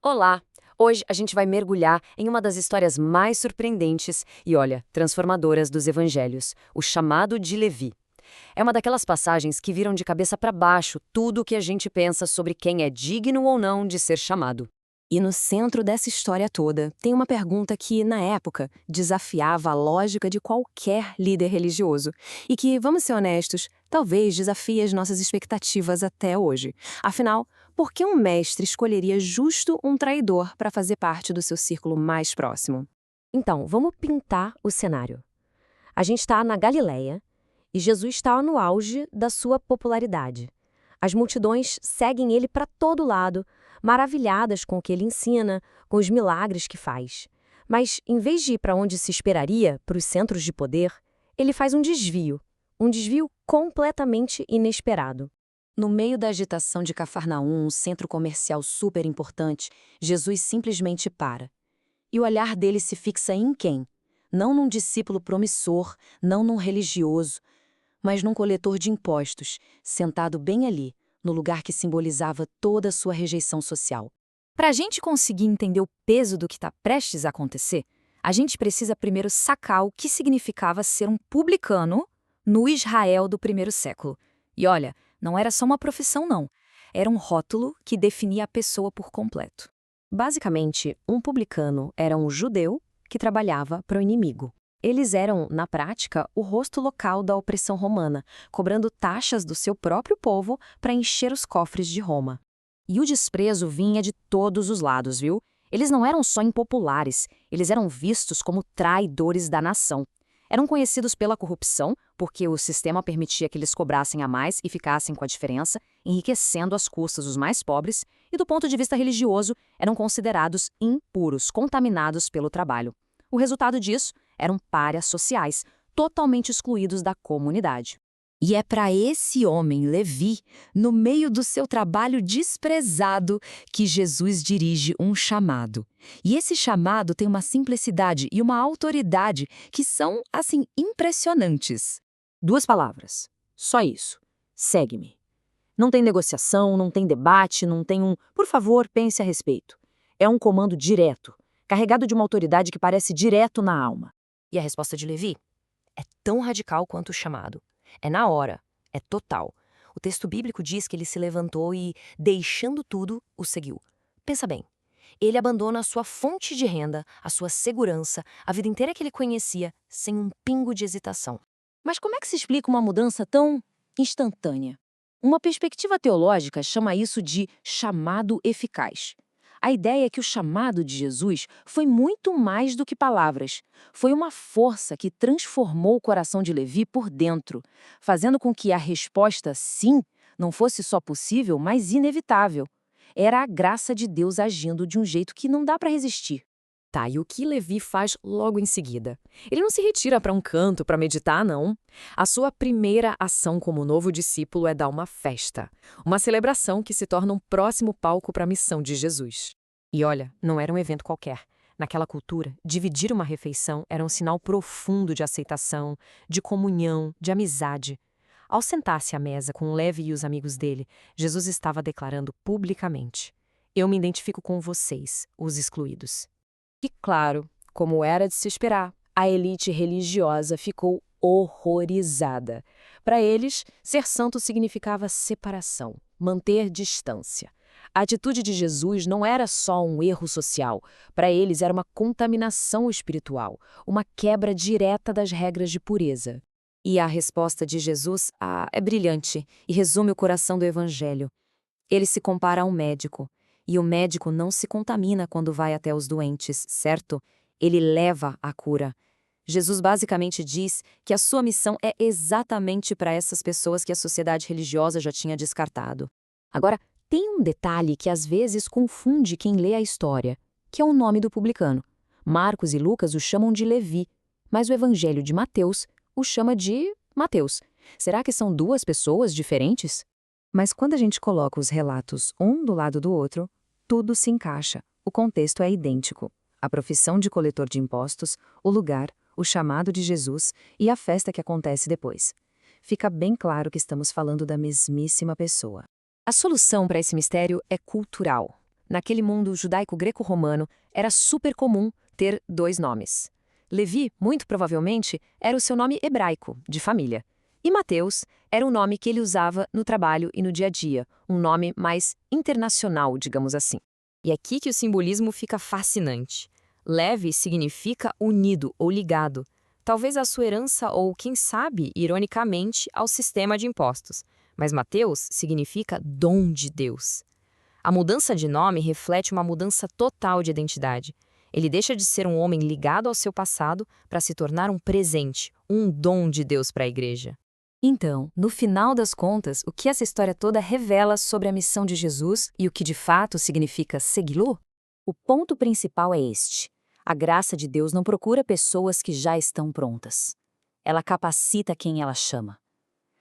Olá! Hoje a gente vai mergulhar em uma das histórias mais surpreendentes e, olha, transformadoras dos evangelhos, o chamado de Levi. É uma daquelas passagens que viram de cabeça para baixo tudo o que a gente pensa sobre quem é digno ou não de ser chamado. E no centro dessa história toda, tem uma pergunta que, na época, desafiava a lógica de qualquer líder religioso. E que, vamos ser honestos, talvez desafie as nossas expectativas até hoje. Afinal, por que um mestre escolheria justo um traidor para fazer parte do seu círculo mais próximo? Então, vamos pintar o cenário. A gente está na Galileia e Jesus está no auge da sua popularidade. As multidões seguem ele para todo lado, maravilhadas com o que ele ensina, com os milagres que faz. Mas, em vez de ir para onde se esperaria, para os centros de poder, ele faz um desvio completamente inesperado. No meio da agitação de Cafarnaum, um centro comercial super importante, Jesus simplesmente para. E o olhar dele se fixa em quem? Não num discípulo promissor, não num religioso, mas num coletor de impostos, sentado bem ali, no lugar que simbolizava toda a sua rejeição social. Para a gente conseguir entender o peso do que está prestes a acontecer, a gente precisa primeiro sacar o que significava ser um publicano no Israel do primeiro século. E olha, não era só uma profissão, não. Era um rótulo que definia a pessoa por completo. Basicamente, um publicano era um judeu que trabalhava para o inimigo. Eles eram, na prática, o rosto local da opressão romana, cobrando taxas do seu próprio povo para encher os cofres de Roma. E o desprezo vinha de todos os lados, viu? Eles não eram só impopulares, eles eram vistos como traidores da nação. Eram conhecidos pela corrupção, porque o sistema permitia que eles cobrassem a mais e ficassem com a diferença, enriquecendo às custas os mais pobres, e do ponto de vista religioso, eram considerados impuros, contaminados pelo trabalho. O resultado disso eram párias sociais, totalmente excluídos da comunidade. E é para esse homem, Levi, no meio do seu trabalho desprezado, que Jesus dirige um chamado. E esse chamado tem uma simplicidade e uma autoridade que são, assim, impressionantes. 2 palavras. Só isso. Segue-me. Não tem negociação, não tem debate, não tem por favor, pense a respeito. É um comando direto, carregado de uma autoridade que parece direto na alma. E a resposta de Levi é tão radical quanto o chamado. É na hora, é total. O texto bíblico diz que ele se levantou e, deixando tudo, o seguiu. Pensa bem, ele abandona a sua fonte de renda, a sua segurança, a vida inteira que ele conhecia, sem um pingo de hesitação. Mas como é que se explica uma mudança tão instantânea? Uma perspectiva teológica chama isso de chamado eficaz. A ideia é que o chamado de Jesus foi muito mais do que palavras. Foi uma força que transformou o coração de Levi por dentro, fazendo com que a resposta sim não fosse só possível, mas inevitável. Era a graça de Deus agindo de um jeito que não dá para resistir. Tá, e o que Levi faz logo em seguida? Ele não se retira para um canto para meditar, não. A sua primeira ação como novo discípulo é dar uma festa. Uma celebração que se torna um próximo palco para a missão de Jesus. E olha, não era um evento qualquer. Naquela cultura, dividir uma refeição era um sinal profundo de aceitação, de comunhão, de amizade. Ao sentar-se à mesa com Levi e os amigos dele, Jesus estava declarando publicamente: Eu me identifico com vocês, os excluídos. E claro, como era de se esperar, a elite religiosa ficou horrorizada. Para eles, ser santo significava separação, manter distância. A atitude de Jesus não era só um erro social, para eles era uma contaminação espiritual, uma quebra direta das regras de pureza. E a resposta de Jesus é brilhante e resume o coração do Evangelho. Ele se compara a um médico. E o médico não se contamina quando vai até os doentes, certo? Ele leva a cura. Jesus basicamente diz que a sua missão é exatamente para essas pessoas que a sociedade religiosa já tinha descartado. Agora, tem um detalhe que às vezes confunde quem lê a história, que é o nome do publicano. Marcos e Lucas o chamam de Levi, mas o Evangelho de Mateus o chama de Mateus. Será que são duas pessoas diferentes? Mas quando a gente coloca os relatos um do lado do outro, tudo se encaixa. O contexto é idêntico. A profissão de coletor de impostos, o lugar, o chamado de Jesus e a festa que acontece depois. Fica bem claro que estamos falando da mesmíssima pessoa. A solução para esse mistério é cultural. naquele mundo judaico-greco-romano, era super comum ter 2 nomes. Levi, muito provavelmente, era o seu nome hebraico, de família. E Mateus era um nome que ele usava no trabalho e no dia a dia, um nome mais internacional, digamos assim. E é aqui que o simbolismo fica fascinante. Levi significa unido ou ligado, talvez à sua herança ou, quem sabe, ironicamente, ao sistema de impostos. Mas Mateus significa dom de Deus. A mudança de nome reflete uma mudança total de identidade. Ele deixa de ser um homem ligado ao seu passado para se tornar um presente, um dom de Deus para a igreja. Então, no final das contas, o que essa história toda revela sobre a missão de Jesus e o que de fato significa segui-lo? O ponto principal é este: a graça de Deus não procura pessoas que já estão prontas. Ela capacita quem ela chama.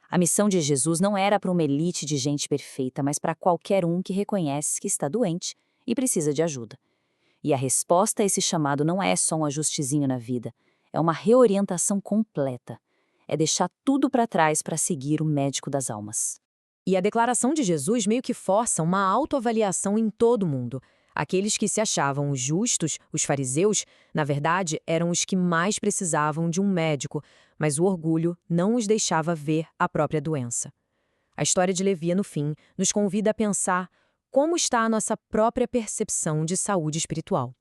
A missão de Jesus não era para uma elite de gente perfeita, mas para qualquer um que reconhece que está doente e precisa de ajuda. E a resposta a esse chamado não é só um ajustezinho na vida, é uma reorientação completa. É deixar tudo para trás para seguir o médico das almas. E a declaração de Jesus meio que força uma autoavaliação em todo mundo. Aqueles que se achavam os justos, os fariseus, na verdade, eram os que mais precisavam de um médico, mas o orgulho não os deixava ver a própria doença. A história de Levi, no fim, nos convida a pensar como está a nossa própria percepção de saúde espiritual.